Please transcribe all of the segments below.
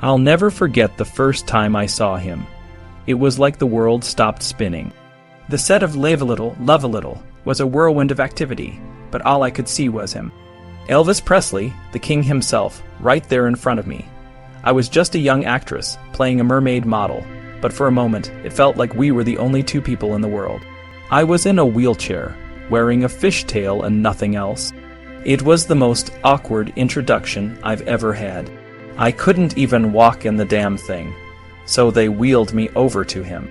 I'll never forget the first time I saw him. It was like the world stopped spinning. The set of Live a Little, Love a Little was a whirlwind of activity, but all I could see was him. Elvis Presley, the king himself, right there in front of me. I was just a young actress, playing a mermaid model, but for a moment it felt like we were the only two people in the world. I was in a wheelchair, wearing a fishtail and nothing else. It was the most awkward introduction I've ever had. I couldn't even walk in the damn thing, so they wheeled me over to him.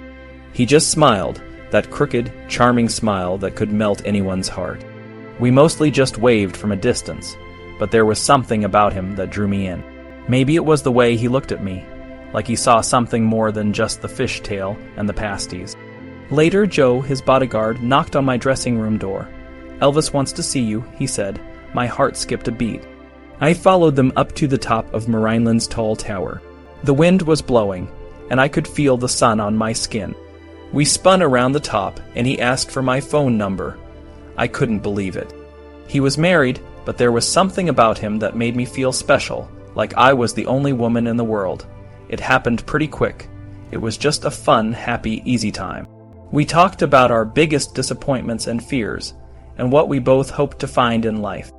He just smiled, that crooked, charming smile that could melt anyone's heart. We mostly just waved from a distance, but there was something about him that drew me in. Maybe it was the way he looked at me, like he saw something more than just the fishtail and the pasties. Later, Joe, his bodyguard, knocked on my dressing room door. "Elvis wants to see you," he said. My heart skipped a beat. I followed them up to the top of Marineland's tall tower. The wind was blowing, and I could feel the sun on my skin. We spun around the top, and he asked for my phone number. I couldn't believe it. He was married, but there was something about him that made me feel special, like I was the only woman in the world. It happened pretty quick. It was just a fun, happy, easy time. We talked about our biggest disappointments and fears, and what we both hoped to find in life.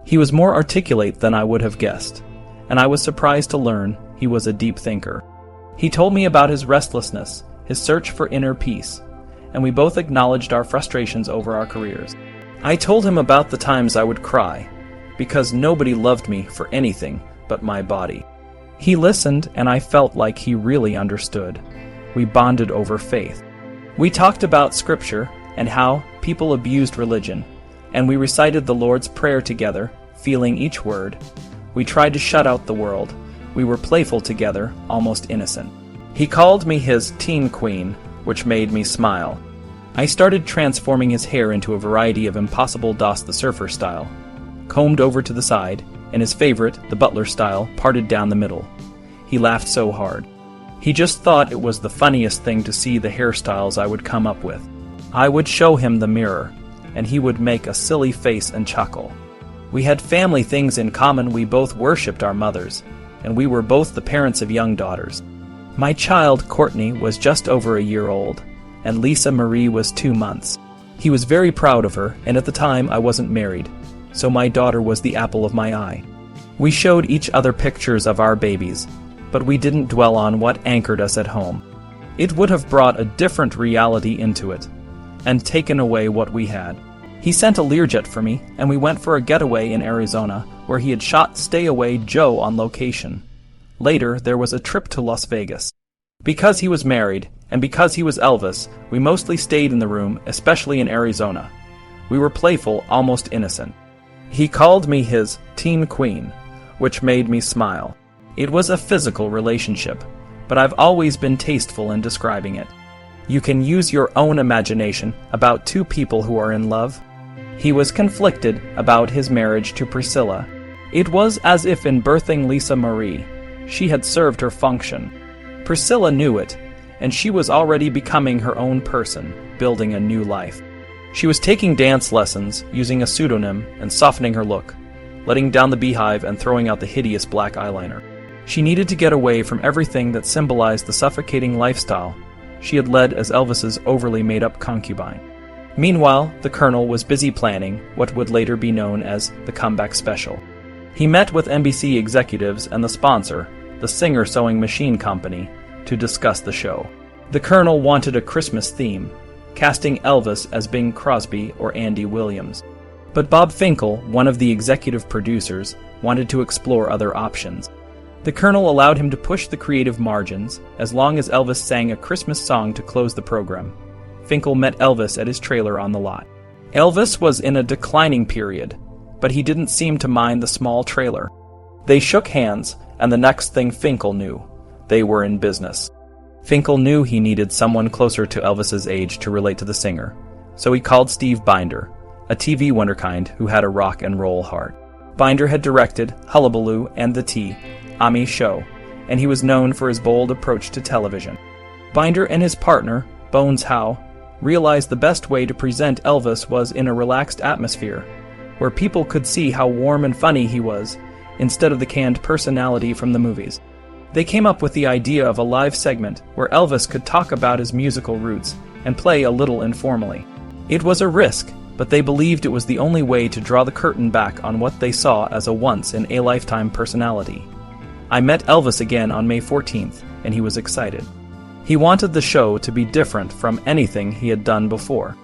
He was more articulate than I would have guessed, and I was surprised to learn he was a deep thinker. He told me about his restlessness, his search for inner peace, and we both acknowledged our frustrations over our careers. I told him about the times I would cry, because nobody loved me for anything but my body. He listened, and I felt like he really understood. We bonded over faith. We talked about Scripture and how people abused religion, and we recited the Lord's Prayer together, feeling each word. We tried to shut out the world. We were playful together, almost innocent. He called me his teen queen, which made me smile. I started transforming his hair into a variety of impossible Doss the Surfer style, combed over to the side, and his favorite, the butler style, parted down the middle. He laughed so hard. He just thought it was the funniest thing to see the hairstyles I would come up with. I would show him the mirror, and he would make a silly face and chuckle. We had family things in common. We both worshipped our mothers, and we were both the parents of young daughters. My child, Courtney, was just over a year old, and Lisa Marie was 2 months. He was very proud of her, and at the time I wasn't married, so my daughter was the apple of my eye. We showed each other pictures of our babies, but we didn't dwell on what anchored us at home. It would have brought a different reality into it, and taken away what we had. He sent a Learjet for me, and we went for a getaway in Arizona, where he had shot Stay Away Joe on location. Later, there was a trip to Las Vegas. Because he was married, and because he was Elvis, we mostly stayed in the room, especially in Arizona. We were playful, almost innocent. He called me his teen queen, which made me smile. It was a physical relationship, but I've always been tasteful in describing it. You can use your own imagination about two people who are in love. He was conflicted about his marriage to Priscilla. It was as if in birthing Lisa Marie, she had served her function. Priscilla knew it, and she was already becoming her own person, building a new life. She was taking dance lessons, using a pseudonym, and softening her look, letting down the beehive and throwing out the hideous black eyeliner. She needed to get away from everything that symbolized the suffocating lifestyle she had led as Elvis's overly made-up concubine. Meanwhile, the Colonel was busy planning what would later be known as the comeback special. He met with NBC executives and the sponsor, the Singer Sewing Machine Company, to discuss the show. The Colonel wanted a Christmas theme, casting Elvis as Bing Crosby or Andy Williams. But Bob Finkel, one of the executive producers, wanted to explore other options. The Colonel allowed him to push the creative margins as long as Elvis sang a Christmas song to close the program. Finkel met Elvis at his trailer on the lot. Elvis was in a declining period, but he didn't seem to mind the small trailer. They shook hands, and the next thing Finkel knew, they were in business. Finkel knew he needed someone closer to Elvis's age to relate to the singer, so he called Steve Binder, a TV wonderkind who had a rock and roll heart. Binder had directed Hullabaloo and The Tea, Ami's show, and he was known for his bold approach to television. Binder and his partner, Bones Howe, realized the best way to present Elvis was in a relaxed atmosphere, where people could see how warm and funny he was, instead of the canned personality from the movies. They came up with the idea of a live segment where Elvis could talk about his musical roots and play a little informally. It was a risk, but they believed it was the only way to draw the curtain back on what they saw as a once-in-a-lifetime personality. I met Elvis again on May 14th, and he was excited. He wanted the show to be different from anything he had done before.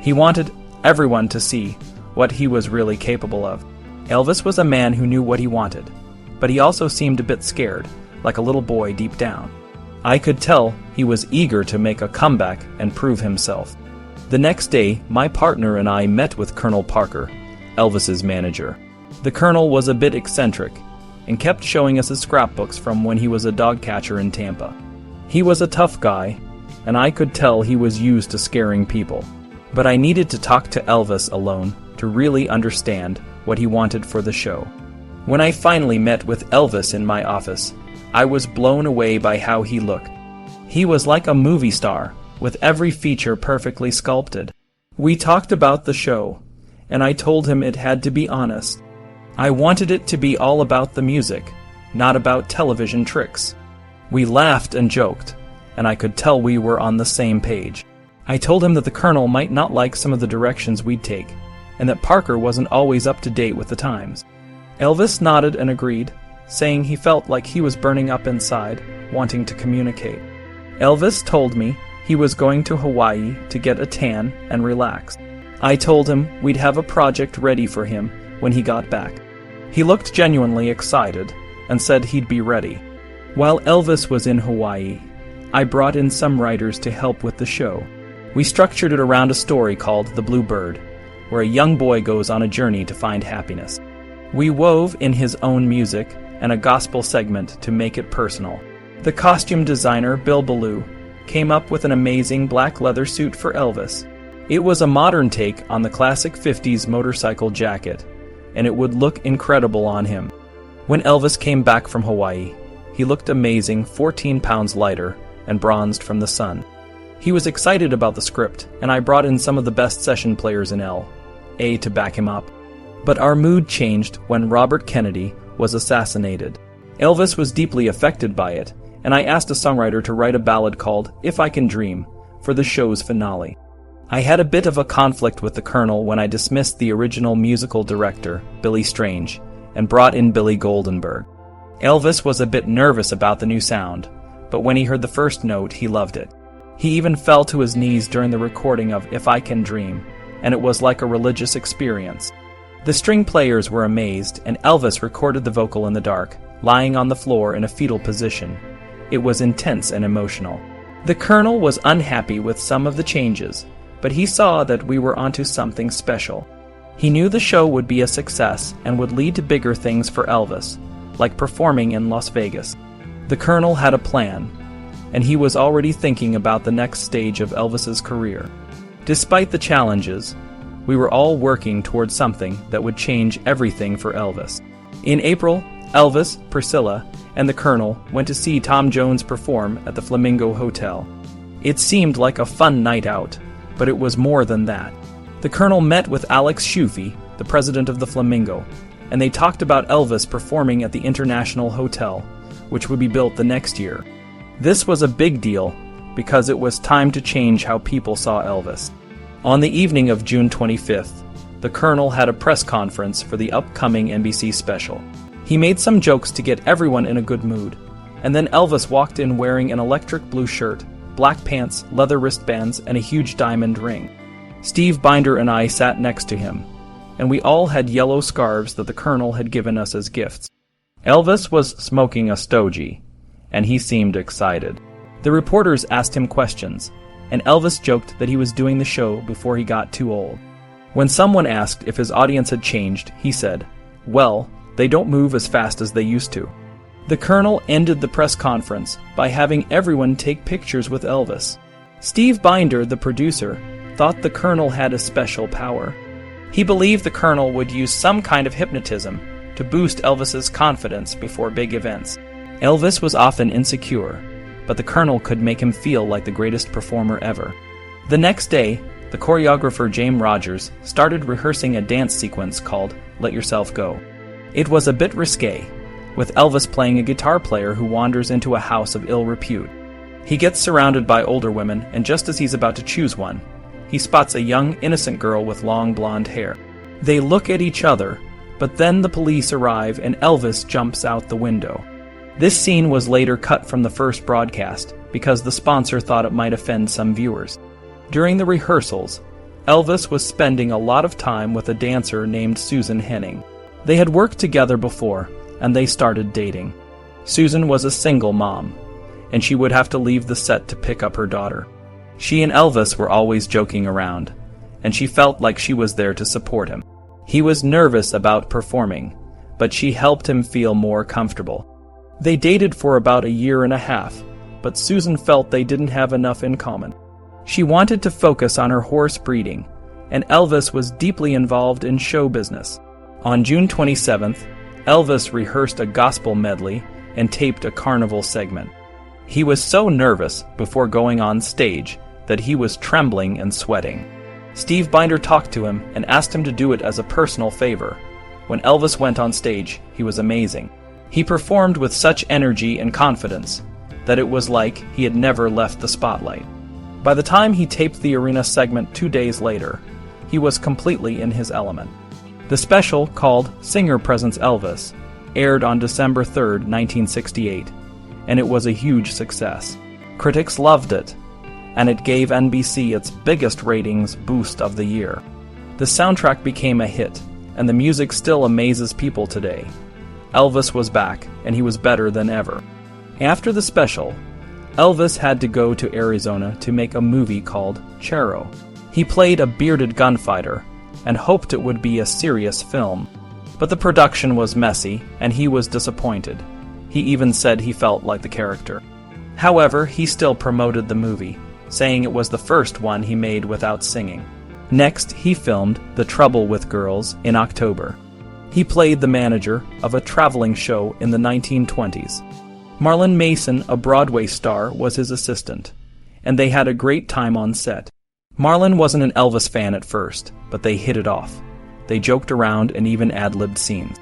He wanted everyone to see what he was really capable of. Elvis was a man who knew what he wanted, but he also seemed a bit scared, like a little boy deep down. I could tell he was eager to make a comeback and prove himself. The next day, my partner and I met with Colonel Parker, Elvis's manager. The Colonel was a bit eccentric and kept showing us his scrapbooks from when he was a dog catcher in Tampa. He was a tough guy, and I could tell he was used to scaring people. But I needed to talk to Elvis alone to really understand what he wanted for the show. When I finally met with Elvis in my office, I was blown away by how he looked. He was like a movie star, with every feature perfectly sculpted. We talked about the show, and I told him it had to be honest. I wanted it to be all about the music, not about television tricks. We laughed and joked, and I could tell we were on the same page. I told him that the Colonel might not like some of the directions we'd take, and that Parker wasn't always up to date with the times. Elvis nodded and agreed, saying he felt like he was burning up inside, wanting to communicate. Elvis told me he was going to Hawaii to get a tan and relax. I told him we'd have a project ready for him when he got back. He looked genuinely excited and said he'd be ready. While Elvis was in Hawaii, I brought in some writers to help with the show. We structured it around a story called The Blue Bird, where a young boy goes on a journey to find happiness. We wove in his own music and a gospel segment to make it personal. The costume designer, Bill Ballou, came up with an amazing black leather suit for Elvis. It was a modern take on the classic 50s motorcycle jacket, and it would look incredible on him. When Elvis came back from Hawaii, he looked amazing, 14 pounds lighter, and bronzed from the sun. He was excited about the script, and I brought in some of the best session players in L.A. to back him up. But our mood changed when Robert Kennedy was assassinated. Elvis was deeply affected by it, and I asked a songwriter to write a ballad called If I Can Dream for the show's finale. I had a bit of a conflict with the Colonel when I dismissed the original musical director, Billy Strange, and brought in Billy Goldenberg. Elvis was a bit nervous about the new sound, but when he heard the first note, he loved it. He even fell to his knees during the recording of If I Can Dream, and it was like a religious experience. The string players were amazed, and Elvis recorded the vocal in the dark, lying on the floor in a fetal position. It was intense and emotional. The Colonel was unhappy with some of the changes, but he saw that we were onto something special. He knew the show would be a success and would lead to bigger things for Elvis, like performing in Las Vegas. The Colonel had a plan, and he was already thinking about the next stage of Elvis's career. Despite the challenges, we were all working towards something that would change everything for Elvis. In April, Elvis, Priscilla, and the Colonel went to see Tom Jones perform at the Flamingo Hotel. It seemed like a fun night out, but it was more than that. The Colonel met with Alex Shufy, the president of the Flamingo, and they talked about Elvis performing at the International Hotel, which would be built the next year. This was a big deal because it was time to change how people saw Elvis. On the evening of June 25th, the Colonel had a press conference for the upcoming NBC special. He made some jokes to get everyone in a good mood, and then Elvis walked in wearing an electric blue shirt, black pants, leather wristbands, and a huge diamond ring. Steve Binder and I sat next to him, and we all had yellow scarves that the Colonel had given us as gifts. Elvis was smoking a stogie, and he seemed excited. The reporters asked him questions, and Elvis joked that he was doing the show before he got too old. When someone asked if his audience had changed, he said, "Well, they don't move as fast as they used to." The Colonel ended the press conference by having everyone take pictures with Elvis. Steve Binder, the producer, thought the Colonel had a special power. He believed the Colonel would use some kind of hypnotism to boost Elvis's confidence before big events. Elvis was often insecure, but the Colonel could make him feel like the greatest performer ever. The next day, the choreographer James Rogers started rehearsing a dance sequence called Let Yourself Go. It was a bit risque, with Elvis playing a guitar player who wanders into a house of ill repute. He gets surrounded by older women, and just as he's about to choose one, he spots a young, innocent girl with long blonde hair. They look at each other, but then the police arrive and Elvis jumps out the window. This scene was later cut from the first broadcast because the sponsor thought it might offend some viewers. During the rehearsals, Elvis was spending a lot of time with a dancer named Susan Henning. They had worked together before, and they started dating. Susan was a single mom, and she would have to leave the set to pick up her daughter. She and Elvis were always joking around, and she felt like she was there to support him. He was nervous about performing, but she helped him feel more comfortable. They dated for about a year and a half, but Susan felt they didn't have enough in common. She wanted to focus on her horse breeding, and Elvis was deeply involved in show business. On June 27th, Elvis rehearsed a gospel medley and taped a carnival segment. He was so nervous before going on stage that he was trembling and sweating. Steve Binder talked to him and asked him to do it as a personal favor. When Elvis went on stage, he was amazing. He performed with such energy and confidence that it was like he had never left the spotlight. By the time he taped the arena segment 2 days later, he was completely in his element. The special, called Singer Presents Elvis, aired on December 3, 1968, and it was a huge success. Critics loved it, and it gave NBC its biggest ratings boost of the year. The soundtrack became a hit, and the music still amazes people today. Elvis was back, and he was better than ever. After the special, Elvis had to go to Arizona to make a movie called Charo. He played a bearded gunfighter, and hoped it would be a serious film. But the production was messy, and he was disappointed. He even said he felt like the character. However, he still promoted the movie, saying it was the first one he made without singing. Next, he filmed The Trouble with Girls in October. He played the manager of a traveling show in the 1920s. Marlon Mason, a Broadway star, was his assistant, and they had a great time on set. Marlon wasn't an Elvis fan at first, but they hit it off. They joked around and even ad-libbed scenes.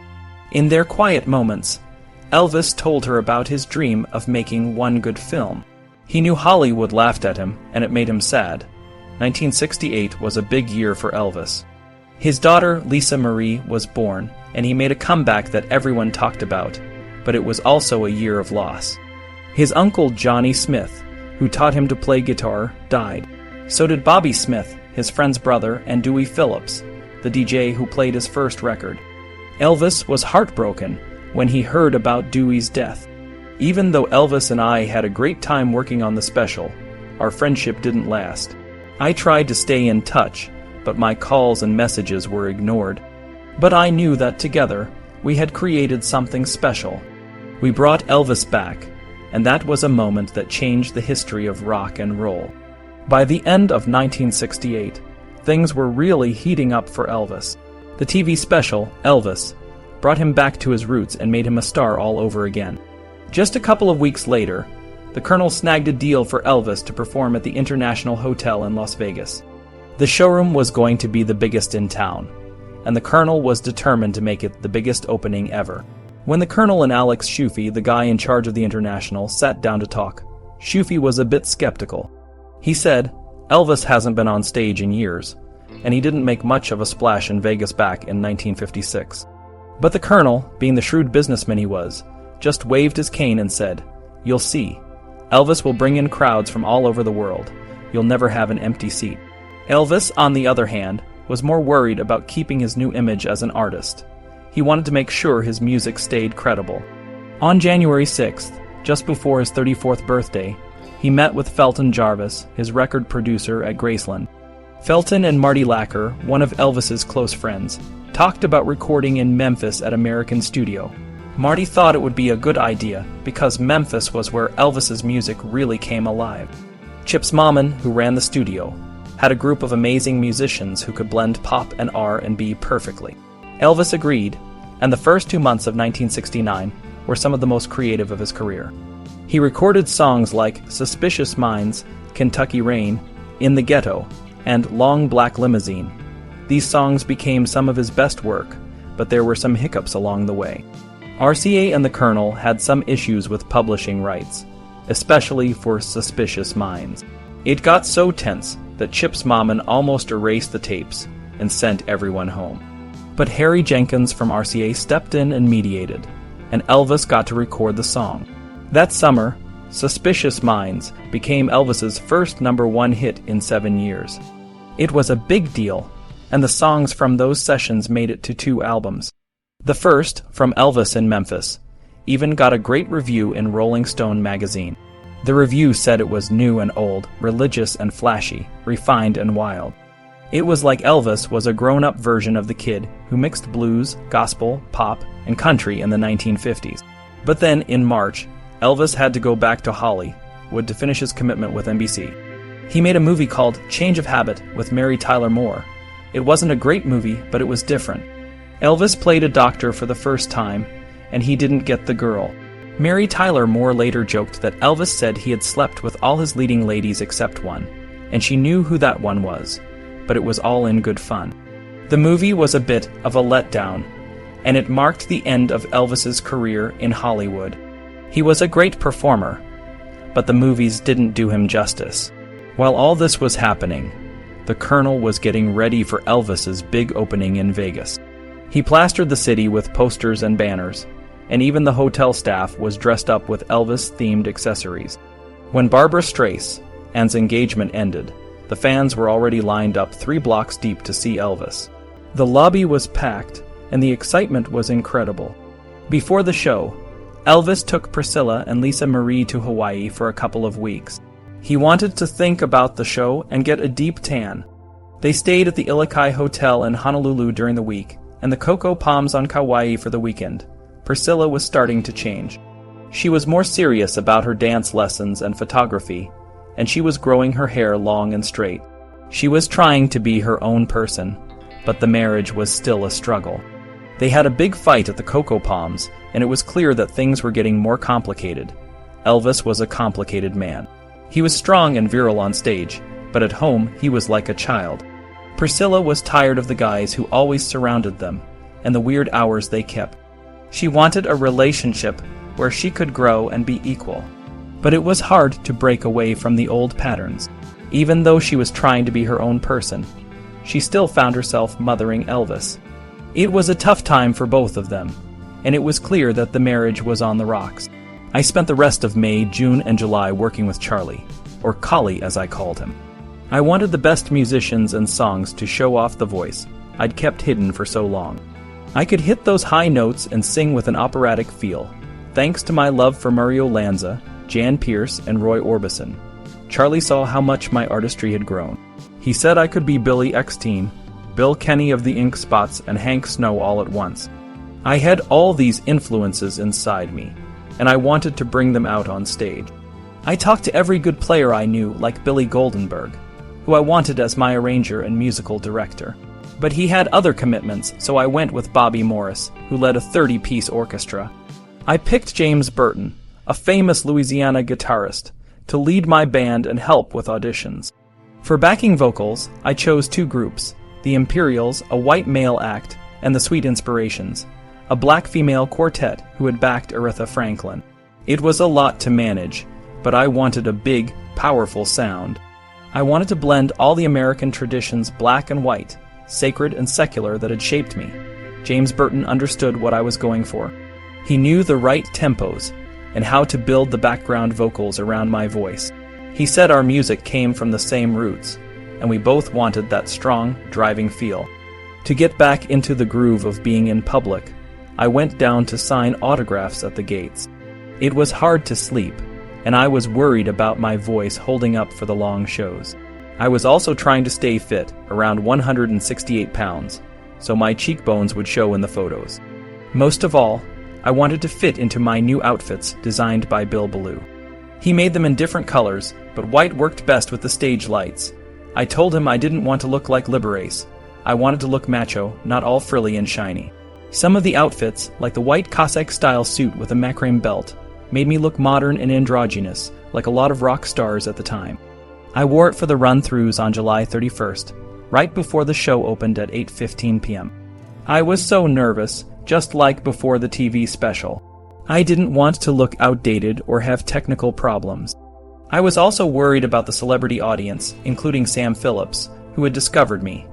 In their quiet moments, Elvis told her about his dream of making one good film. He knew Hollywood laughed at him, and it made him sad. 1968 was a big year for Elvis. His daughter, Lisa Marie, was born, and he made a comeback that everyone talked about, but it was also a year of loss. His uncle, Johnny Smith, who taught him to play guitar, died. So did Bobby Smith, his friend's brother, and Dewey Phillips, the DJ who played his first record. Elvis was heartbroken when he heard about Dewey's death. Even though Elvis and I had a great time working on the special, our friendship didn't last. I tried to stay in touch, but my calls and messages were ignored. But I knew that together, we had created something special. We brought Elvis back, and that was a moment that changed the history of rock and roll. By the end of 1968, things were really heating up for Elvis. The TV special, Elvis, brought him back to his roots and made him a star all over again. Just a couple of weeks later, the Colonel snagged a deal for Elvis to perform at the International Hotel in Las Vegas. The showroom was going to be the biggest in town, and the Colonel was determined to make it the biggest opening ever. When the Colonel and Alex Shufy, the guy in charge of the International, sat down to talk, Shufy was a bit skeptical. He said, Elvis hasn't been on stage in years, and he didn't make much of a splash in Vegas back in 1956. But the Colonel, being the shrewd businessman he was, just waved his cane and said, "You'll see. Elvis will bring in crowds from all over the world. You'll never have an empty seat." Elvis, on the other hand, was more worried about keeping his new image as an artist. He wanted to make sure his music stayed credible. On January 6th, just before his 34th birthday, he met with Felton Jarvis, his record producer at Graceland. Felton and Marty Lacker, one of Elvis's close friends, talked about recording in Memphis at American Studio. Marty thought it would be a good idea because Memphis was where Elvis's music really came alive. Chips Moman, who ran the studio, had a group of amazing musicians who could blend pop and R&B perfectly. Elvis agreed, and the first 2 months of 1969 were some of the most creative of his career. He recorded songs like Suspicious Minds, Kentucky Rain, In the Ghetto, and Long Black Limousine. These songs became some of his best work, but there were some hiccups along the way. RCA and the Colonel had some issues with publishing rights, especially for Suspicious Minds. It got so tense that Chip's mom almost erased the tapes and sent everyone home. But Harry Jenkins from RCA stepped in and mediated, and Elvis got to record the song. That summer, Suspicious Minds became Elvis's first #1 hit in 7 years. It was a big deal, and the songs from those sessions made it to 2 albums. The first, From Elvis in Memphis, even got a great review in Rolling Stone magazine. The review said it was new and old, religious and flashy, refined and wild. It was like Elvis was a grown-up version of the kid who mixed blues, gospel, pop, and country in the 1950s. But then, in March, Elvis had to go back to Hollywood to finish his commitment with NBC. He made a movie called Change of Habit with Mary Tyler Moore. It wasn't a great movie, but it was different. Elvis played a doctor for the first time, and he didn't get the girl. Mary Tyler Moore later joked that Elvis said he had slept with all his leading ladies except one, and she knew who that one was, but it was all in good fun. The movie was a bit of a letdown, and it marked the end of Elvis's career in Hollywood. He was a great performer, but the movies didn't do him justice. While all this was happening, the Colonel was getting ready for Elvis's big opening in Vegas. He plastered the city with posters and banners, and even the hotel staff was dressed up with Elvis-themed accessories. When Barbra Streisand's engagement ended, the fans were already lined up 3 blocks deep to see Elvis. The lobby was packed, and the excitement was incredible. Before the show, Elvis took Priscilla and Lisa Marie to Hawaii for a couple of weeks. He wanted to think about the show and get a deep tan. They stayed at the Ilokai Hotel in Honolulu during the week, and the Cocoa Palms on Kauai for the weekend. Priscilla was starting to change. She was more serious about her dance lessons and photography, and she was growing her hair long and straight. She was trying to be her own person, but the marriage was still a struggle. They had a big fight at the Cocoa Palms, and it was clear that things were getting more complicated. Elvis was a complicated man. He was strong and virile on stage, but at home he was like a child. Priscilla was tired of the guys who always surrounded them, and the weird hours they kept. She wanted a relationship where she could grow and be equal. But it was hard to break away from the old patterns. Even though she was trying to be her own person, she still found herself mothering Elvis. It was a tough time for both of them, and it was clear that the marriage was on the rocks. I spent the rest of May, June, and July working with Charlie, or Collie as I called him. I wanted the best musicians and songs to show off the voice I'd kept hidden for so long. I could hit those high notes and sing with an operatic feel, thanks to my love for Mario Lanza, Jan Pierce, and Roy Orbison. Charlie saw how much my artistry had grown. He said I could be Billy Eckstein, Bill Kenny of the Ink Spots, and Hank Snow all at once. I had all these influences inside me, and I wanted to bring them out on stage. I talked to every good player I knew, like Billy Goldenberg, who I wanted as my arranger and musical director. But he had other commitments, so I went with Bobby Morris, who led a 30-piece orchestra. I picked James Burton, a famous Louisiana guitarist, to lead my band and help with auditions. For backing vocals, I chose 2 groups, the Imperials, a white male act, and the Sweet Inspirations, a black female quartet who had backed Aretha Franklin. It was a lot to manage, but I wanted a big, powerful sound. I wanted to blend all the American traditions, black and white, sacred and secular, that had shaped me. James Burton understood what I was going for. He knew the right tempos and how to build the background vocals around my voice. He said our music came from the same roots, and we both wanted that strong, driving feel. To get back into the groove of being in public, I went down to sign autographs at the gates. It was hard to sleep, and I was worried about my voice holding up for the long shows. I was also trying to stay fit, around 168 pounds, so my cheekbones would show in the photos. Most of all, I wanted to fit into my new outfits designed by Bill Ballou. He made them in different colors, but white worked best with the stage lights. I told him I didn't want to look like Liberace. I wanted to look macho, not all frilly and shiny. Some of the outfits, like the white Cossack-style suit with a macrame belt, made me look modern and androgynous, like a lot of rock stars at the time. I wore it for the run-throughs on July 31st, right before the show opened at 8:15 p.m. I was so nervous, just like before the TV special. I didn't want to look outdated or have technical problems. I was also worried about the celebrity audience, including Sam Phillips, who had discovered me.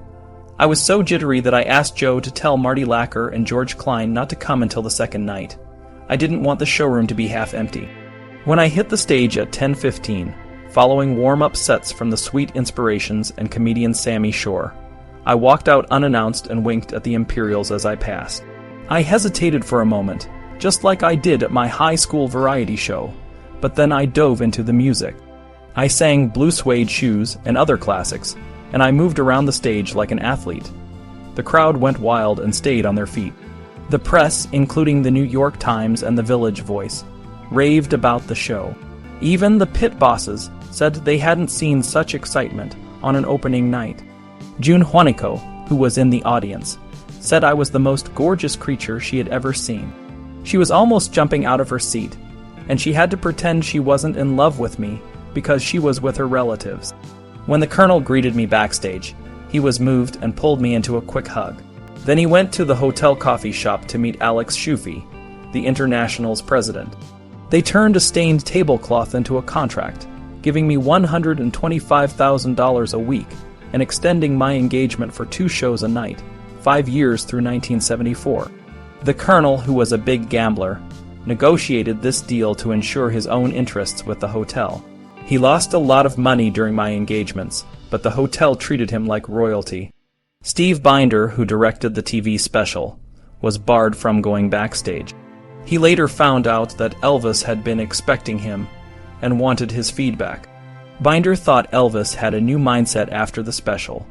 I was so jittery that I asked Joe to tell Marty Lacker and George Klein not to come until the second night. I didn't want the showroom to be half empty. When I hit the stage at 10:15, following warm-up sets from the Sweet Inspirations and comedian Sammy Shore, I walked out unannounced and winked at the Imperials as I passed. I hesitated for a moment, just like I did at my high school variety show, but then I dove into the music. I sang Blue Suede Shoes and other classics, and I moved around the stage like an athlete. The crowd went wild and stayed on their feet. The press, including the New York Times and the Village Voice, raved about the show. Even the pit bosses said they hadn't seen such excitement on an opening night. June Juanico, who was in the audience, said I was the most gorgeous creature she had ever seen. She was almost jumping out of her seat, and she had to pretend she wasn't in love with me because she was with her relatives. When the Colonel greeted me backstage, he was moved and pulled me into a quick hug. Then he went to the hotel coffee shop to meet Alex Schufe, the International's president. They turned a stained tablecloth into a contract, giving me $125,000 a week and extending my engagement for 2 shows a night, 5 years through 1974. The Colonel, who was a big gambler, negotiated this deal to ensure his own interests with the hotel. He lost a lot of money during my engagements, but the hotel treated him like royalty. Steve Binder, who directed the TV special, was barred from going backstage. He later found out that Elvis had been expecting him and wanted his feedback. Binder thought Elvis had a new mindset after the special,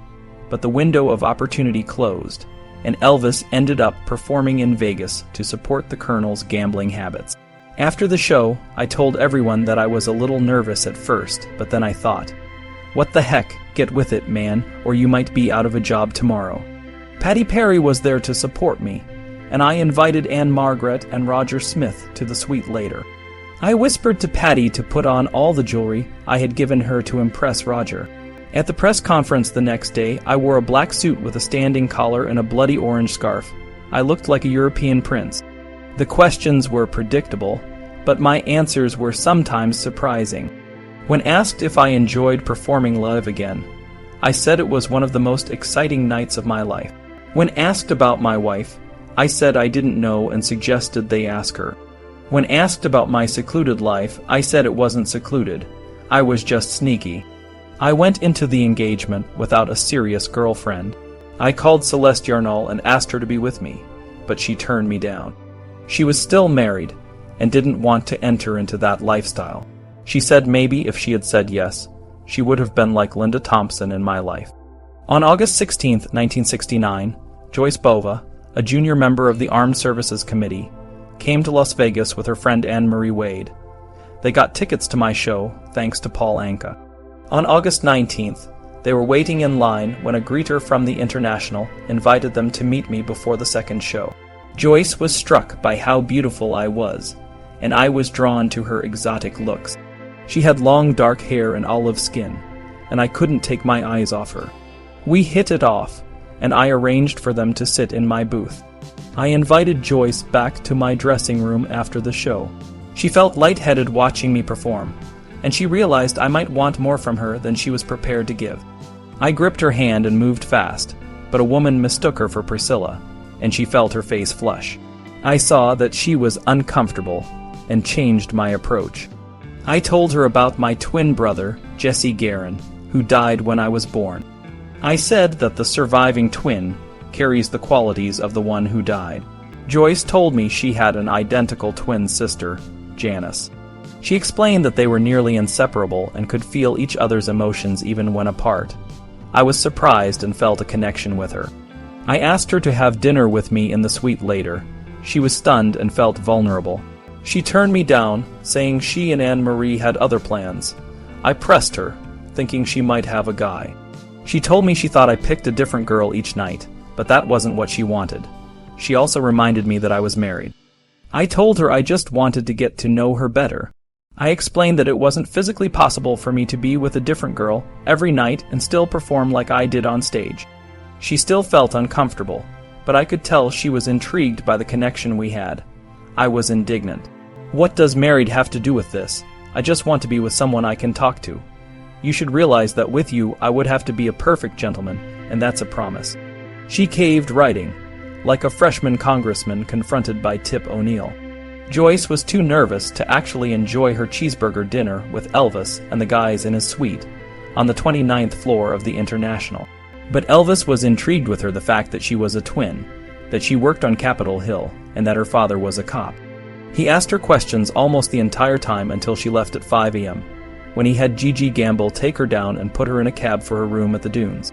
but the window of opportunity closed, and Elvis ended up performing in Vegas to support the Colonel's gambling habits. After the show, I told everyone that I was a little nervous at first, but then I thought, what the heck, get with it, man, or you might be out of a job tomorrow. Patty Perry was there to support me, and I invited Anne Margaret and Roger Smith to the suite later. I whispered to Patty to put on all the jewelry I had given her to impress Roger. At the press conference the next day, I wore a black suit with a standing collar and a bloody orange scarf. I looked like a European prince. The questions were predictable, but my answers were sometimes surprising. When asked if I enjoyed performing live again, I said it was one of the most exciting nights of my life. When asked about my wife, I said I didn't know and suggested they ask her. When asked about my secluded life, I said it wasn't secluded. I was just sneaky. I went into the engagement without a serious girlfriend. I called Celeste Yarnall and asked her to be with me, but she turned me down. She was still married and didn't want to enter into that lifestyle. She said maybe if she had said yes, she would have been like Linda Thompson in my life. On August 16, 1969, Joyce Bova, a junior member of the Armed Services Committee, came to Las Vegas with her friend Anne Marie Wade. They got tickets to my show thanks to Paul Anka. On August 19th, they were waiting in line when a greeter from the International invited them to meet me before the second show. Joyce was struck by how beautiful I was, and I was drawn to her exotic looks. She had long dark hair and olive skin, and I couldn't take my eyes off her. We hit it off, and I arranged for them to sit in my booth. I invited Joyce back to my dressing room after the show. She felt lightheaded watching me perform, and she realized I might want more from her than she was prepared to give. I gripped her hand and moved fast, but a woman mistook her for Priscilla, and she felt her face flush. I saw that she was uncomfortable and changed my approach. I told her about my twin brother, Jesse Guerin, who died when I was born. I said that the surviving twin carries the qualities of the one who died. Joyce told me she had an identical twin sister, Janice. She explained that they were nearly inseparable and could feel each other's emotions even when apart. I was surprised and felt a connection with her. I asked her to have dinner with me in the suite later. She was stunned and felt vulnerable. She turned me down, saying she and Anne Marie had other plans. I pressed her, thinking she might have a guy. She told me she thought I picked a different girl each night, but that wasn't what she wanted. She also reminded me that I was married. I told her I just wanted to get to know her better. I explained that it wasn't physically possible for me to be with a different girl every night and still perform like I did on stage. She still felt uncomfortable, but I could tell she was intrigued by the connection we had. I was indignant. What does married have to do with this? I just want to be with someone I can talk to. You should realize that with you I would have to be a perfect gentleman, and that's a promise. She caved, writing, like a freshman congressman confronted by Tip O'Neill. Joyce was too nervous to actually enjoy her cheeseburger dinner with Elvis and the guys in his suite on the 29th floor of the International. But Elvis was intrigued with her the fact that she was a twin, that she worked on Capitol Hill, and that her father was a cop. He asked her questions almost the entire time until she left at 5 a.m., when he had Gigi Gamble take her down and put her in a cab for her room at the Dunes.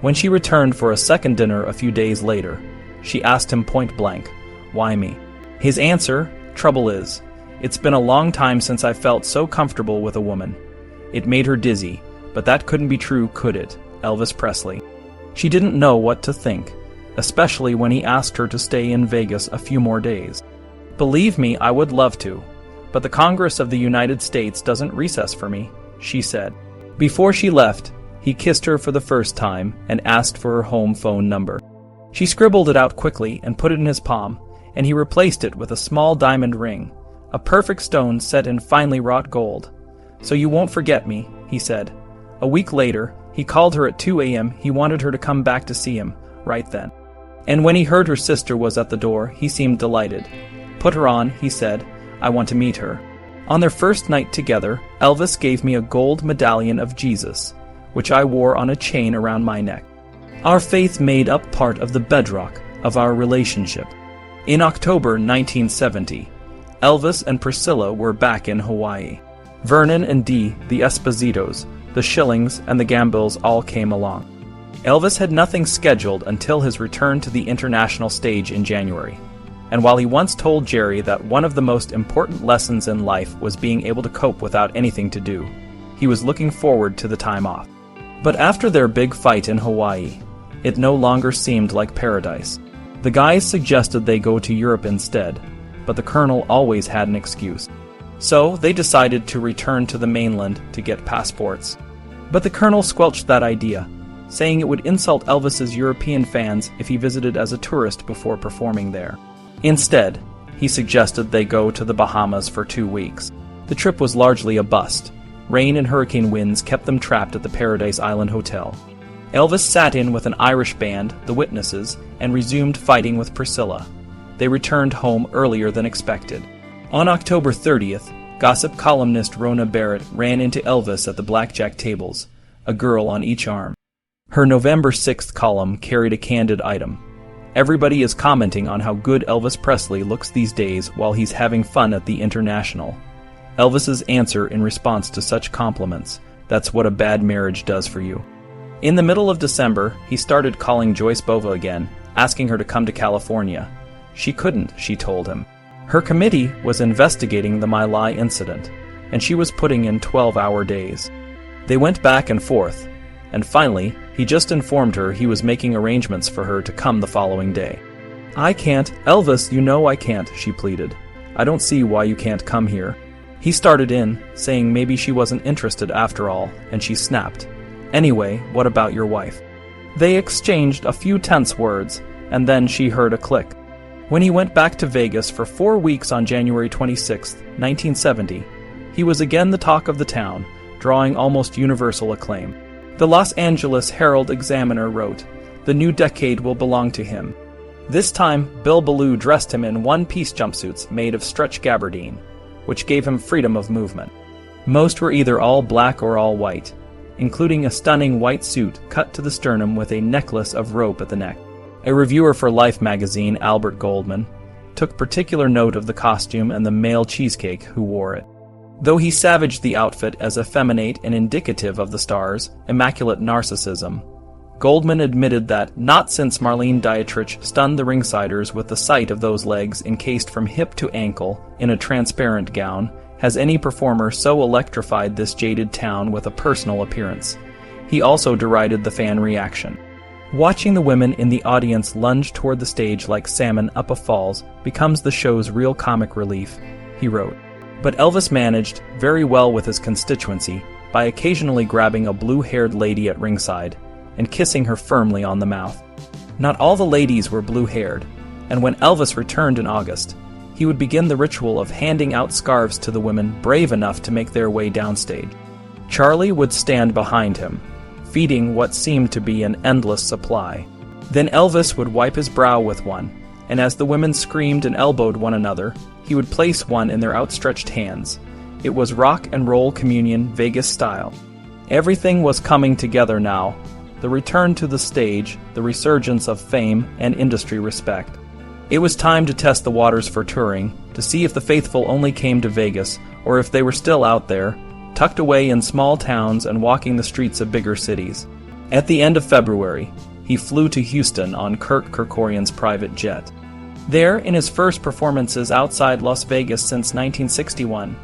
When she returned for a second dinner a few days later, she asked him point blank, "Why me?" His answer, "Trouble is, it's been a long time since I felt so comfortable with a woman." It made her dizzy, but that couldn't be true, could it? Elvis Presley. She didn't know what to think, especially when he asked her to stay in Vegas a few more days. "Believe me, I would love to, but the Congress of the United States doesn't recess for me," she said. Before she left, he kissed her for the first time and asked for her home phone number. She scribbled it out quickly and put it in his palm, and he replaced it with a small diamond ring, a perfect stone set in finely wrought gold. "So you won't forget me," he said. A week later, he called her at 2 a.m. He wanted her to come back to see him, right then. And when he heard her sister was at the door, he seemed delighted. "Put her on," he said. "I want to meet her." On their first night together, Elvis gave me a gold medallion of Jesus, which I wore on a chain around my neck. Our faith made up part of the bedrock of our relationship. In October 1970, Elvis and Priscilla were back in Hawaii. Vernon and Dee, the Espositos, the Shillings, and the Gambills all came along. Elvis had nothing scheduled until his return to the international stage in January. And while he once told Jerry that one of the most important lessons in life was being able to cope without anything to do, he was looking forward to the time off. But after their big fight in Hawaii, it no longer seemed like paradise. The guys suggested they go to Europe instead, but the Colonel always had an excuse. So they decided to return to the mainland to get passports. But the Colonel squelched that idea, saying it would insult Elvis's European fans if he visited as a tourist before performing there. Instead, he suggested they go to the Bahamas for 2 weeks. The trip was largely a bust. Rain and hurricane winds kept them trapped at the Paradise Island Hotel. Elvis sat in with an Irish band, the Witnesses, and resumed fighting with Priscilla. They returned home earlier than expected. On October 30th, gossip columnist Rona Barrett ran into Elvis at the blackjack tables, a girl on each arm. Her November 6th column carried a candid item. "Everybody is commenting on how good Elvis Presley looks these days while he's having fun at the International." Elvis's answer in response to such compliments, "That's what a bad marriage does for you." In the middle of December, he started calling Joyce Bova again, asking her to come to California. She couldn't, she told him. Her committee was investigating the My Lai incident, and she was putting in 12-hour days. They went back and forth, and finally, he just informed her he was making arrangements for her to come the following day. "I can't, Elvis, you know I can't," she pleaded. "I don't see why you can't come here." He started in, saying maybe she wasn't interested after all, and she snapped. "Anyway, what about your wife?" They exchanged a few tense words, and then she heard a click. When he went back to Vegas for 4 weeks on January 26, 1970, he was again the talk of the town, drawing almost universal acclaim. The Los Angeles Herald-Examiner wrote, "The new decade will belong to him." This time, Bill Ballou dressed him in one-piece jumpsuits made of stretch gabardine, which gave him freedom of movement. Most were either all black or all white, including a stunning white suit cut to the sternum with a necklace of rope at the neck. A reviewer for Life magazine, Albert Goldman, took particular note of the costume and the male cheesecake who wore it. Though he savaged the outfit as effeminate and indicative of the star's immaculate narcissism, Goldman admitted that not since Marlene Dietrich stunned the ringsiders with the sight of those legs encased from hip to ankle in a transparent gown has any performer so electrified this jaded town with a personal appearance. He also derided the fan reaction. Watching the women in the audience lunge toward the stage like salmon up a falls becomes the show's real comic relief, he wrote. But Elvis managed very well with his constituency by occasionally grabbing a blue-haired lady at ringside and kissing her firmly on the mouth. Not all the ladies were blue-haired, and when Elvis returned in August, he would begin the ritual of handing out scarves to the women brave enough to make their way downstage. Charlie would stand behind him, feeding what seemed to be an endless supply. Then Elvis would wipe his brow with one, and as the women screamed and elbowed one another, he would place one in their outstretched hands. It was rock and roll communion, Vegas style. Everything was coming together now. The return to the stage, the resurgence of fame and industry respect. It was time to test the waters for touring, to see if the faithful only came to Vegas, or if they were still out there, tucked away in small towns and walking the streets of bigger cities. At the end of February, he flew to Houston on Kirk Kerkorian's private jet. There, in his first performances outside Las Vegas since 1961,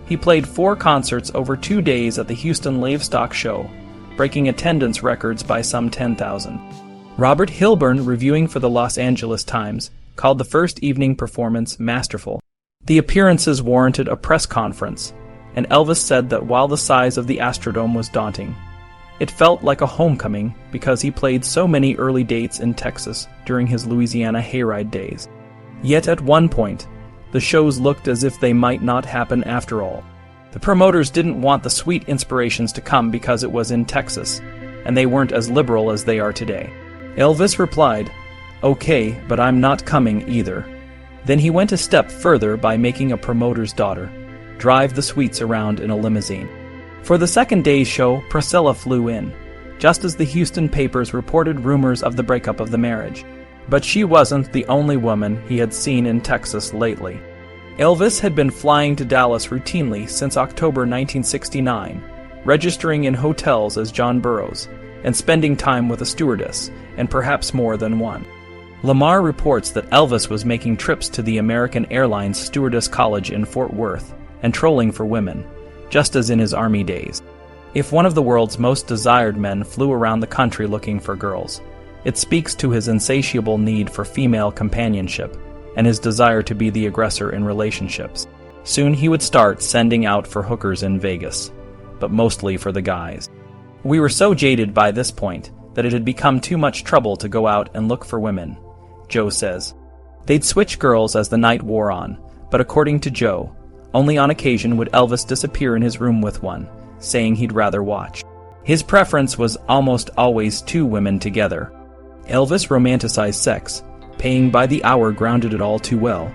he played 4 concerts over 2 days at the Houston Livestock Show, breaking attendance records by some 10,000. Robert Hilburn, reviewing for the Los Angeles Times, called the first evening performance masterful. The appearances warranted a press conference, and Elvis said that while the size of the Astrodome was daunting, it felt like a homecoming because he played so many early dates in Texas during his Louisiana hayride days. Yet at one point, the shows looked as if they might not happen after all. The promoters didn't want the sweet inspirations to come because it was in Texas, and they weren't as liberal as they are today. Elvis replied, "Okay, but I'm not coming either." Then he went a step further by making a promoter's daughter drive the suites around in a limousine. For the second day's show, Priscilla flew in, just as the Houston papers reported rumors of the breakup of the marriage. But she wasn't the only woman he had seen in Texas lately. Elvis had been flying to Dallas routinely since October 1969, registering in hotels as John Burroughs, and spending time with a stewardess, and perhaps more than one. Lamar reports that Elvis was making trips to the American Airlines Stewardess College in Fort Worth and trolling for women, just as in his Army days. If one of the world's most desired men flew around the country looking for girls, it speaks to his insatiable need for female companionship and his desire to be the aggressor in relationships. Soon he would start sending out for hookers in Vegas, but mostly for the guys. We were so jaded by this point that it had become too much trouble to go out and look for women, Joe says. They'd switch girls as the night wore on, but according to Joe, only on occasion would Elvis disappear in his room with one, saying he'd rather watch. His preference was almost always 2 women together. Elvis romanticized sex. Paying by the hour grounded it all too well.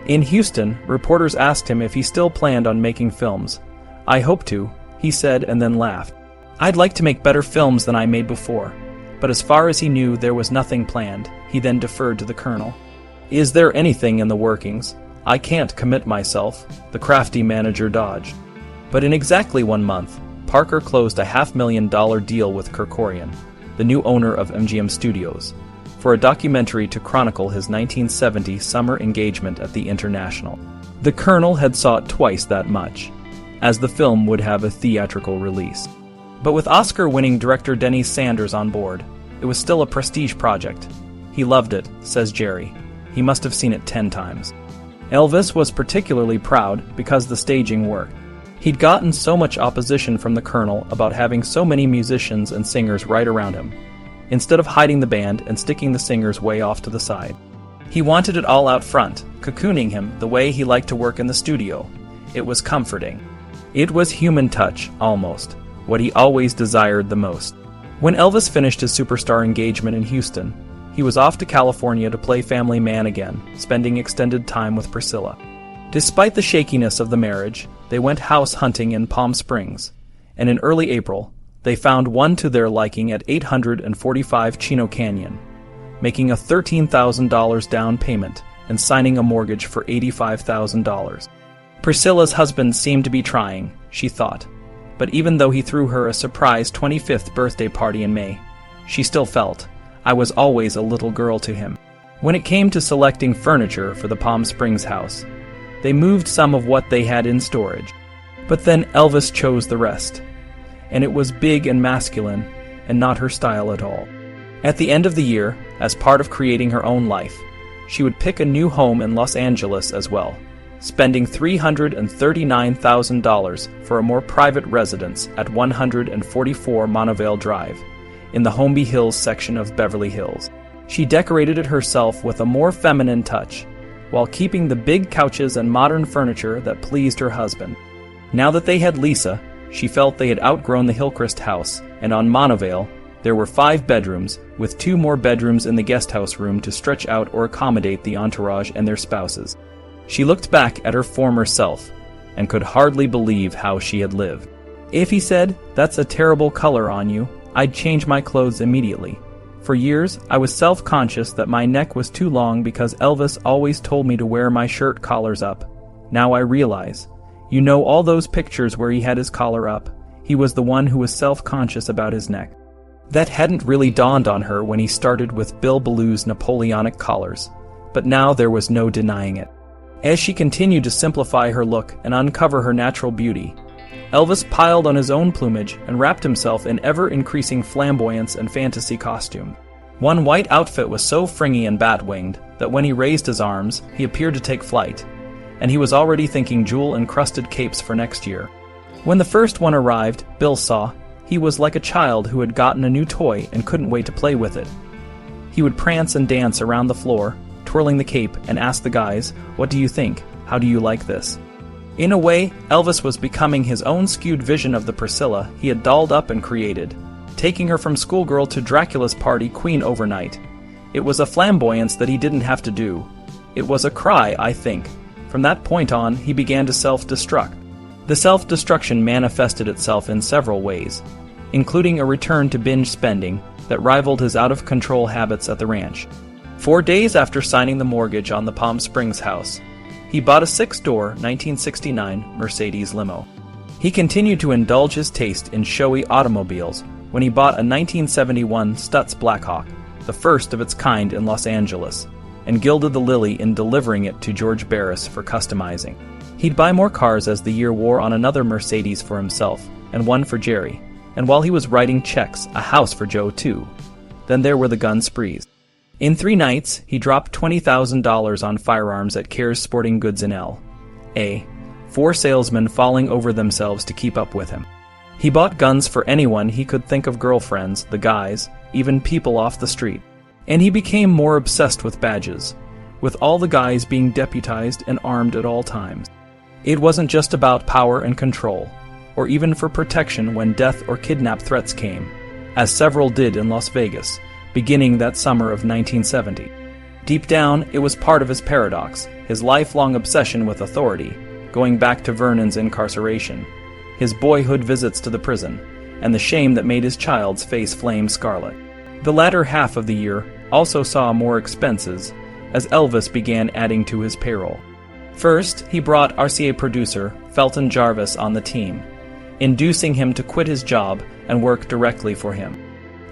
In Houston, reporters asked him if he still planned on making films. "I hope to," he said, and then laughed. "I'd like to make better films than I made before." But as far as he knew, there was nothing planned. He then deferred to the Colonel. "Is there anything in the workings? I can't commit myself," the crafty manager dodged. But in exactly 1 month, Parker closed a $500,000 deal with Kerkorian, the new owner of MGM Studios, for a documentary to chronicle his 1970 summer engagement at the International. The Colonel had sought twice that much, as the film would have a theatrical release. But with Oscar-winning director Denny Sanders on board, it was still a prestige project. He loved it, says Jerry. He must have seen it 10 times. Elvis was particularly proud because the staging worked. He'd gotten so much opposition from the Colonel about having so many musicians and singers right around him, instead of hiding the band and sticking the singers way off to the side. He wanted it all out front, cocooning him the way he liked to work in the studio. It was comforting. It was human touch, almost, what he always desired the most. When Elvis finished his superstar engagement in Houston, he was off to California to play family man again, spending extended time with Priscilla. Despite the shakiness of the marriage, they went house hunting in Palm Springs, and in early April, they found one to their liking at 845 Chino Canyon, making a $13,000 down payment and signing a mortgage for $85,000. Priscilla's husband seemed to be trying, she thought, but even though he threw her a surprise 25th birthday party in May, she still felt, "I was always a little girl to him." When it came to selecting furniture for the Palm Springs house, they moved some of what they had in storage. But then Elvis chose the rest, and it was big and masculine, and not her style at all. At the end of the year, as part of creating her own life, she would pick a new home in Los Angeles as well, spending $339,000 for a more private residence at 144 Monovale Drive, in the Holmby Hills section of Beverly Hills. She decorated it herself with a more feminine touch, while keeping the big couches and modern furniture that pleased her husband. Now that they had Lisa, she felt they had outgrown the Hillcrest house, and on Monovale, there were 5 bedrooms, with 2 more bedrooms in the guesthouse room to stretch out or accommodate the entourage and their spouses. She looked back at her former self, and could hardly believe how she had lived. "If," he said, "that's a terrible color on you, I'd change my clothes immediately. For years, I was self-conscious that my neck was too long because Elvis always told me to wear my shirt collars up. Now I realize. You know all those pictures where he had his collar up? He was the one who was self-conscious about his neck." That hadn't really dawned on her when he started with Bill Bellew's Napoleonic collars, but now there was no denying it. As she continued to simplify her look and uncover her natural beauty, Elvis piled on his own plumage and wrapped himself in ever-increasing flamboyance and fantasy costume. One white outfit was so fringy and bat-winged that when he raised his arms, he appeared to take flight, and he was already thinking jewel-encrusted capes for next year. When the first one arrived, Bill saw, he was like a child who had gotten a new toy and couldn't wait to play with it. He would prance and dance around the floor, twirling the cape, and ask the guys, "What do you think? How do you like this?" In a way, Elvis was becoming his own skewed vision of the Priscilla he had dolled up and created, taking her from schoolgirl to Dracula's party queen overnight. It was a flamboyance that he didn't have to do. It was a cry, I think. From that point on, he began to self-destruct. The self-destruction manifested itself in several ways, including a return to binge spending that rivaled his out-of-control habits at the ranch. 4 days after signing the mortgage on the Palm Springs house, he bought a 6-door 1969 Mercedes limo. He continued to indulge his taste in showy automobiles when he bought a 1971 Stutz Blackhawk, the first of its kind in Los Angeles, and gilded the lily in delivering it to George Barris for customizing. He'd buy more cars as the year wore on, another Mercedes for himself, and one for Jerry, and while he was writing checks, a house for Joe too. Then there were the gun sprees. In 3 nights, he dropped $20,000 on firearms at Care's Sporting Goods in L.A., 4 salesmen falling over themselves to keep up with him. He bought guns for anyone he could think of, girlfriends, the guys, even people off the street. And he became more obsessed with badges, with all the guys being deputized and armed at all times. It wasn't just about power and control, or even for protection when death or kidnap threats came, as several did in Las Vegas, beginning that summer of 1970. Deep down, it was part of his paradox, his lifelong obsession with authority, going back to Vernon's incarceration, his boyhood visits to the prison, and the shame that made his child's face flame scarlet. The latter half of the year also saw more expenses, as Elvis began adding to his payroll. First, he brought RCA producer Felton Jarvis on the team, inducing him to quit his job and work directly for him.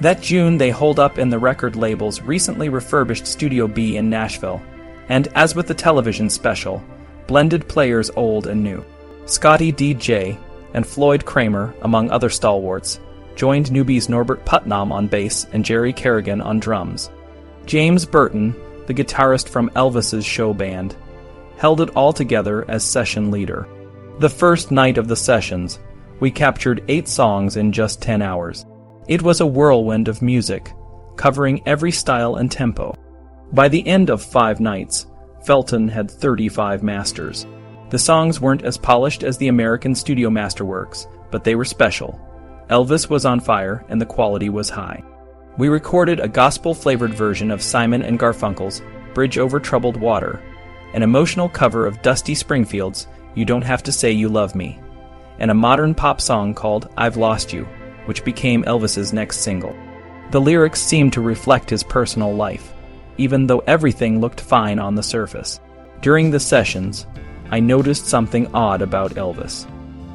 That June, they holed up in the record label's recently refurbished Studio B in Nashville, and as with the television special, blended players old and new. Scotty D.J. and Floyd Kramer, among other stalwarts, joined newbies Norbert Putnam on bass and Jerry Kerrigan on drums. James Burton, the guitarist from Elvis's show band, held it all together as session leader. The first night of the sessions, we captured 8 songs in just 10 hours. It was a whirlwind of music, covering every style and tempo. By the end of 5 nights, Felton had 35 masters. The songs weren't as polished as the American studio masterworks, but they were special. Elvis was on fire, and the quality was high. We recorded a gospel-flavored version of Simon and Garfunkel's Bridge Over Troubled Water, an emotional cover of Dusty Springfield's You Don't Have to Say You Love Me, and a modern pop song called I've Lost You, which became Elvis's next single. The lyrics seemed to reflect his personal life, even though everything looked fine on the surface. During the sessions, I noticed something odd about Elvis.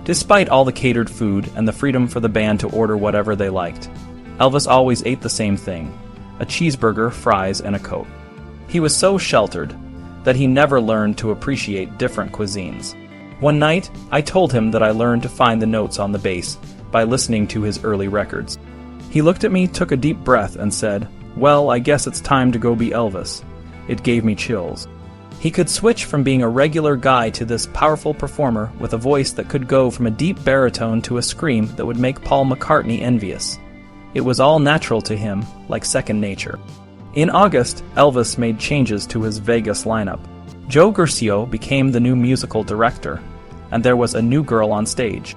Despite all the catered food and the freedom for the band to order whatever they liked, Elvis always ate the same thing, a cheeseburger, fries, and a Coke. He was so sheltered that he never learned to appreciate different cuisines. One night, I told him that I learned to find the notes on the bass by listening to his early records. He looked at me, took a deep breath, and said, "Well, I guess it's time to go be Elvis." It gave me chills. He could switch from being a regular guy to this powerful performer with a voice that could go from a deep baritone to a scream that would make Paul McCartney envious. It was all natural to him, like second nature. In August, Elvis made changes to his Vegas lineup. Joe Guercio became the new musical director, and there was a new girl on stage.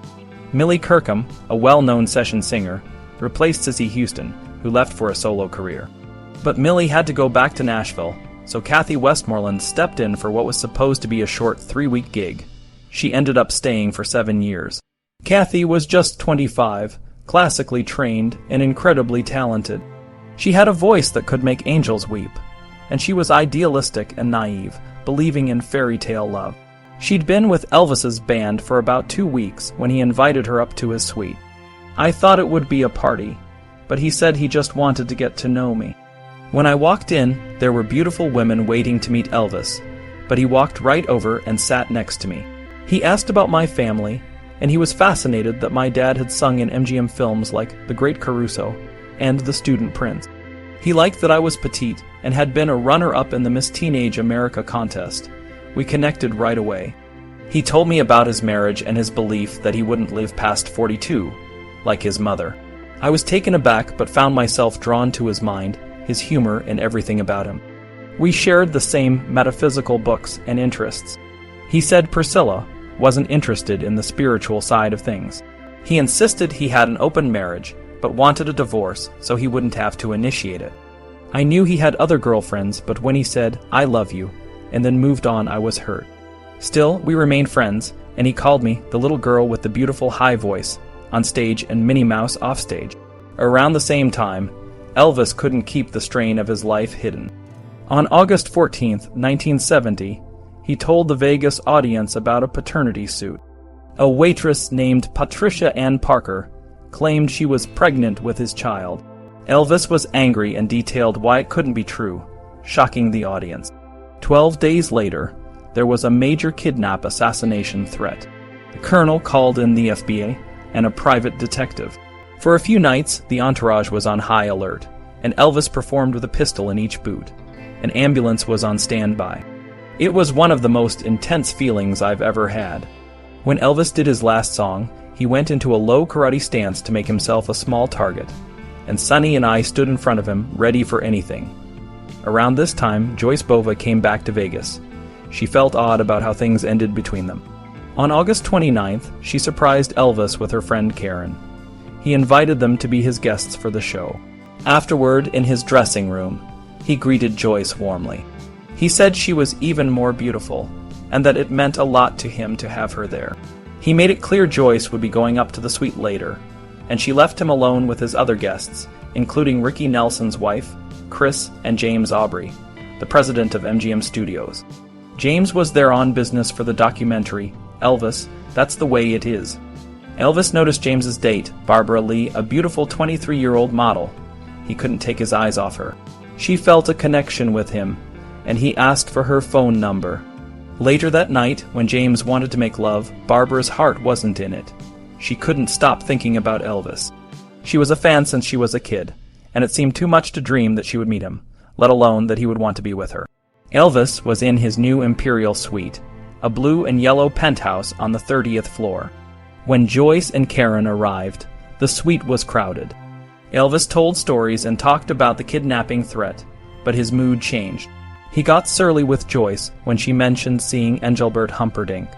Millie Kirkham, a well-known session singer, replaced Cissy Houston, who left for a solo career. But Millie had to go back to Nashville, so Kathy Westmoreland stepped in for what was supposed to be a short 3-week gig. She ended up staying for 7 years. Kathy was just 25, classically trained, and incredibly talented. She had a voice that could make angels weep, and she was idealistic and naive, believing in fairy tale love. She'd been with Elvis's band for about 2 weeks when he invited her up to his suite. I thought it would be a party, but he said he just wanted to get to know me. When I walked in, there were beautiful women waiting to meet Elvis, but he walked right over and sat next to me. He asked about my family, and he was fascinated that my dad had sung in MGM films like The Great Caruso and The Student Prince. He liked that I was petite and had been a runner-up in the Miss Teenage America contest. We connected right away. He told me about his marriage and his belief that he wouldn't live past 42, like his mother. I was taken aback but found myself drawn to his mind, his humor, and everything about him. We shared the same metaphysical books and interests. He said Priscilla wasn't interested in the spiritual side of things. He insisted he had an open marriage, but wanted a divorce so he wouldn't have to initiate it. I knew he had other girlfriends, but when he said, "I love you," and then moved on, I was hurt. Still, we remained friends, and he called me the little girl with the beautiful high voice, on stage and Minnie Mouse off stage. Around the same time, Elvis couldn't keep the strain of his life hidden. On August 14th, 1970, he told the Vegas audience about a paternity suit. A waitress named Patricia Ann Parker claimed she was pregnant with his child. Elvis was angry and detailed why it couldn't be true, shocking the audience. 12 days later, there was a major kidnap assassination threat. The colonel called in the FBI and a private detective. For a few nights, the entourage was on high alert, and Elvis performed with a pistol in each boot. An ambulance was on standby. It was one of the most intense feelings I've ever had. When Elvis did his last song, he went into a low karate stance to make himself a small target, and Sonny and I stood in front of him, ready for anything. Around this time, Joyce Bova came back to Vegas. She felt odd about how things ended between them. On August 29th, she surprised Elvis with her friend Karen. He invited them to be his guests for the show. Afterward, in his dressing room, he greeted Joyce warmly. He said she was even more beautiful, and that it meant a lot to him to have her there. He made it clear Joyce would be going up to the suite later, and she left him alone with his other guests, including Ricky Nelson's wife, Chris, and James Aubrey, the president of MGM Studios. James was there on business for the documentary, Elvis, That's the Way It Is. Elvis noticed James's date, Barbara Lee, a beautiful 23-year-old model. He couldn't take his eyes off her. She felt a connection with him, and he asked for her phone number. Later that night, when James wanted to make love, Barbara's heart wasn't in it. She couldn't stop thinking about Elvis. She was a fan since she was a kid, and it seemed too much to dream that she would meet him, let alone that he would want to be with her. Elvis was in his new Imperial Suite, a blue and yellow penthouse on the 30th floor. When Joyce and Karen arrived, the suite was crowded. Elvis told stories and talked about the kidnapping threat, but his mood changed. He got surly with Joyce when she mentioned seeing Engelbert Humperdinck.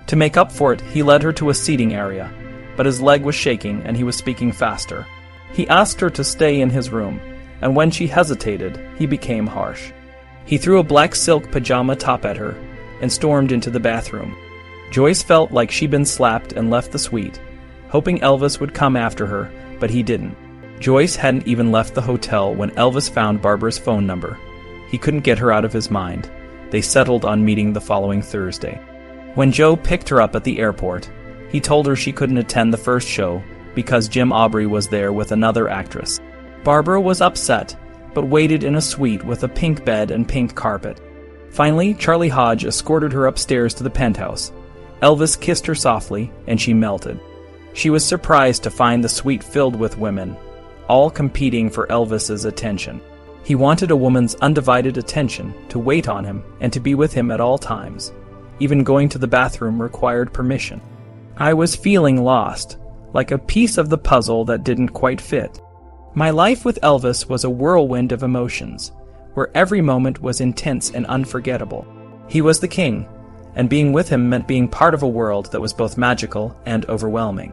To make up for it, he led her to a seating area, but his leg was shaking and he was speaking faster. He asked her to stay in his room, and when she hesitated, he became harsh. He threw a black silk pajama top at her and stormed into the bathroom. Joyce felt like she'd been slapped and left the suite, hoping Elvis would come after her, but he didn't. Joyce hadn't even left the hotel when Elvis found Barbara's phone number. He couldn't get her out of his mind. They settled on meeting the following Thursday. When Joe picked her up at the airport, he told her she couldn't attend the first show because Jim Aubrey was there with another actress. Barbara was upset, but waited in a suite with a pink bed and pink carpet. Finally, Charlie Hodge escorted her upstairs to the penthouse. Elvis kissed her softly, and she melted. She was surprised to find the suite filled with women, all competing for Elvis's attention. He wanted a woman's undivided attention, to wait on him, and to be with him at all times. Even going to the bathroom required permission. I was feeling lost, like a piece of the puzzle that didn't quite fit. My life with Elvis was a whirlwind of emotions. where every moment was intense and unforgettable. He was the king, and being with him meant being part of a world that was both magical and overwhelming.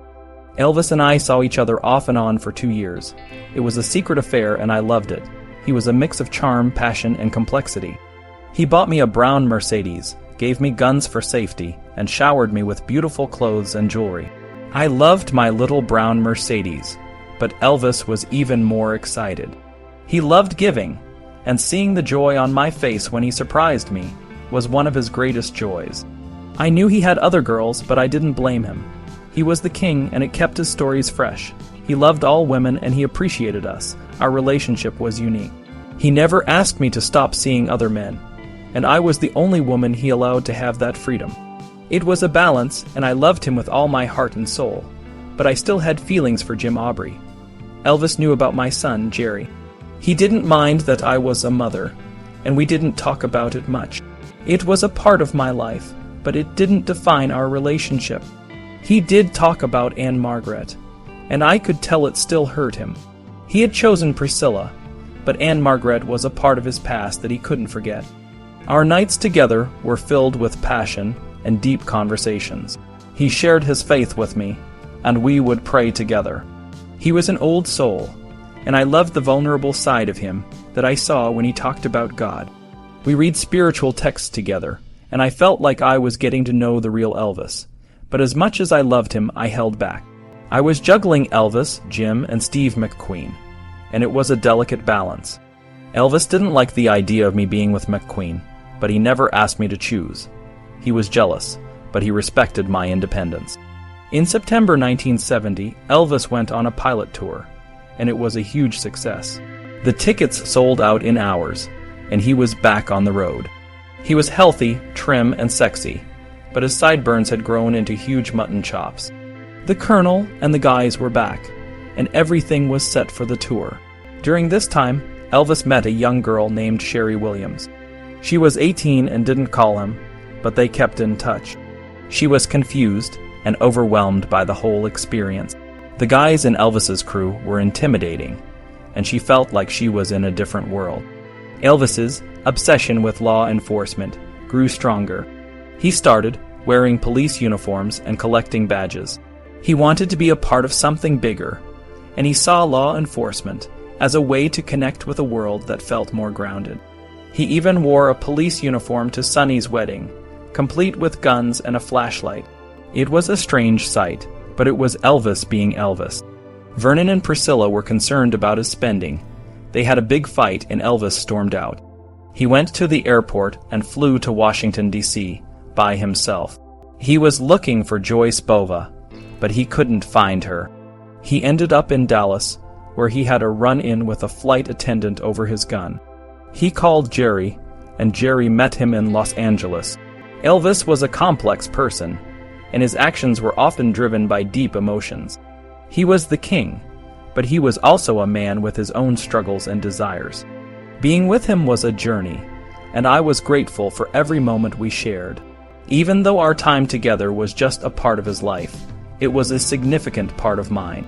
Elvis and I saw each other off and on for 2 years. It was a secret affair and I loved it. He was a mix of charm, passion, and complexity. He bought me a brown Mercedes, gave me guns for safety, and showered me with beautiful clothes and jewelry. I loved my little brown Mercedes, but Elvis was even more excited. He loved giving, and seeing the joy on my face when he surprised me was one of his greatest joys. I knew he had other girls, but I didn't blame him. He was the king, and it kept his stories fresh. He loved all women, and he appreciated us. Our relationship was unique. He never asked me to stop seeing other men, and I was the only woman he allowed to have that freedom. It was a balance, and I loved him with all my heart and soul, but I still had feelings for Jim Aubrey. Elvis knew about my son, Jerry. He didn't mind that I was a mother, and we didn't talk about it much. It was a part of my life, but it didn't define our relationship. He did talk about Anne Margaret, and I could tell it still hurt him. He had chosen Priscilla, but Anne Margaret was a part of his past that he couldn't forget. Our nights together were filled with passion and deep conversations. He shared his faith with me, and we would pray together. He was an old soul, and I loved the vulnerable side of him that I saw when he talked about God. We read spiritual texts together, and I felt like I was getting to know the real Elvis. But as much as I loved him, I held back. I was juggling Elvis, Jim, and Steve McQueen, and it was a delicate balance. Elvis didn't like the idea of me being with McQueen, but he never asked me to choose. He was jealous, but he respected my independence. In September 1970, Elvis went on a pilot tour, and it was a huge success. The tickets sold out in hours, and he was back on the road. He was healthy, trim, and sexy, but his sideburns had grown into huge mutton chops. The Colonel and the guys were back, and everything was set for the tour. During this time, Elvis met a young girl named Sherry Williams. She was 18 and didn't call him, but they kept in touch. She was confused and overwhelmed by the whole experience. The guys in Elvis's crew were intimidating, and she felt like she was in a different world. Elvis's obsession with law enforcement grew stronger. He started wearing police uniforms and collecting badges. He wanted to be a part of something bigger, and he saw law enforcement as a way to connect with a world that felt more grounded. He even wore a police uniform to Sonny's wedding, complete with guns and a flashlight. It was a strange sight, but it was Elvis being Elvis. Vernon and Priscilla were concerned about his spending. They had a big fight and Elvis stormed out. He went to the airport and flew to Washington, D.C. by himself. He was looking for Joyce Bova, but he couldn't find her. He ended up in Dallas, where he had a run-in with a flight attendant over his gun. He called Jerry, and Jerry met him in Los Angeles. Elvis was a complex person, and his actions were often driven by deep emotions. He was the king, but he was also a man with his own struggles and desires. Being with him was a journey, and I was grateful for every moment we shared. Even though our time together was just a part of his life, it was a significant part of mine.